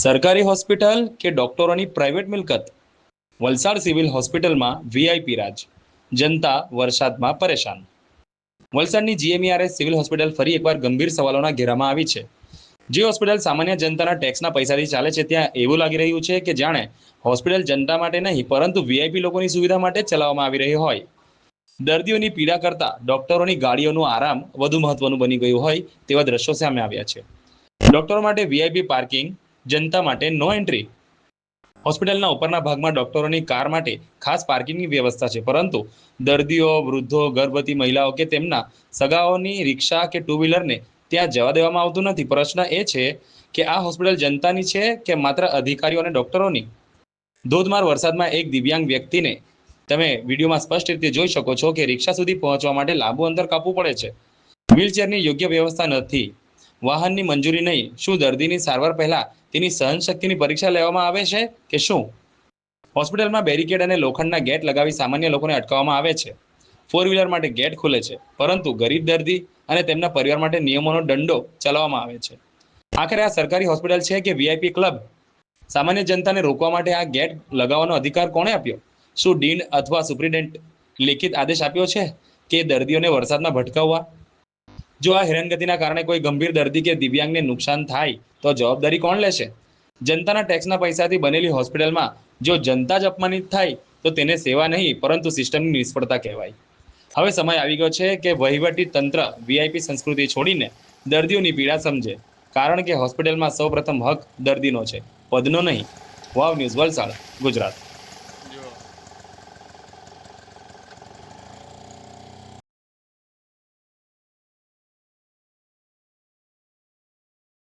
સરકારી હોસ્પિટલ કે ડોક્ટરોની પ્રાઇવેટ મિલકત? વલસાડ સિવિલ હોસ્પિટલમાં વીઆઈપી રાજ, જનતા વરસાદમાં પરેશાન. વલસાડની જીએમઈઆરએસ સિવિલ હોસ્પિટલ ફરી એકવાર ગંભીર સવાલોના ઘેરામાં આવી છે. જે હોસ્પિટલ સામાન્ય જનતાના ટેક્સના પૈસાથી ચાલે છે, ત્યાં એવું લાગી રહ્યું છે કે જાણે હોસ્પિટલ જનતા માટે નહીં પરંતુ વીઆઈપી લોકોની સુવિધા માટે જ ચલાવવામાં આવી રહી હોય. દર્દીઓની પીડા કરતા ડોક્ટરોની ગાડીઓનું આરામ વધુ મહત્વનું બની ગયું હોય તેવા દ્રશ્યો સામે આવ્યા છે. ડોક્ટરો માટે વીઆઈપી પાર્કિંગ, જનતા માટે નો એન્ટ્રી. હોસ્પિટલના ઉપરના ભાગમાં ડોક્ટરોની કાર માટે ખાસ પાર્કિંગની વ્યવસ્થા છે, પરંતુ દર્દીઓ, વૃદ્ધો, ગર્ભવતી મહિલાઓ કે તેમના સગાઓની રિક્ષા કે ટુ વ્હીલરને ત્યાં જવા દેવામાં આવતું નથી. પ્રશ્ન એ છે કે આ હોસ્પિટલ જનતાની છે કે માત્ર અધિકારીઓ અને ડોક્ટરોની? ધોધમાર વરસાદમાં એક દિવ્યાંગ વ્યક્તિને તમે વિડીયોમાં સ્પષ્ટ રીતે જોઈ શકો છો કે રિક્ષા સુધી પહોંચવા માટે લાંબુ અંતર કાપવું પડે છે. વ્હીલચેરની યોગ્ય વ્યવસ્થા નથી, વાહનની મંજૂરી નહીં. શું દર્દીની સારવાર પહેલા તેની સહનશક્તિની પરીક્ષા લેવામાં આવે છે કે શું? હોસ્પિટલમાં બેરિકેડ અને લોખંડના ગેટ લગાવી સામાન્ય લોકોને અટકાવવામાં આવે છે. ફોર વ્હીલર માટે ગેટ ખુલે છે, પરંતુ ગરીબ દર્દી અને તેમના પરિવાર માટે નિયમોનો દંડો ચલાવવામાં આવે છે. આખરે આ સરકારી હોસ્પિટલ છે કે વીઆઈપી ક્લબ? સામાન્ય જનતાને રોકવા માટે આ ગેટ લગાવવાનો અધિકાર કોણે આપ્યો? શું ડીન અથવા સુપ્રિન્ટેન્ડન્ટ લેખિત આદેશ આપ્યો છે કે દર્દીઓને વરસાદમાં ભટકાવવા? જો આ હેરાનગતિના કારણે કોઈ ગંભીર દર્દી કે દિવ્યાંગને નુકસાન થાય તો જવાબદારી કોણ લેશે? જનતાના ટેક્સના પૈસાથી બનેલી હોસ્પિટલમાં જો જનતા જ અપમાનિત થાય તો તેને સેવા નહીં પરંતુ સિસ્ટમની નિષ્ફળતા કહેવાય. હવે સમય આવી ગયો છે કે વહીવટી તંત્ર વીઆઈપી સંસ્કૃતિ છોડીને દર્દીઓની પીડા સમજે, કારણ કે હોસ્પિટલમાં સૌપ્રથમ હક દર્દીનો છે, પદનો નહીં. વાવ ન્યૂઝ, વલસાડ, ગુજરાત.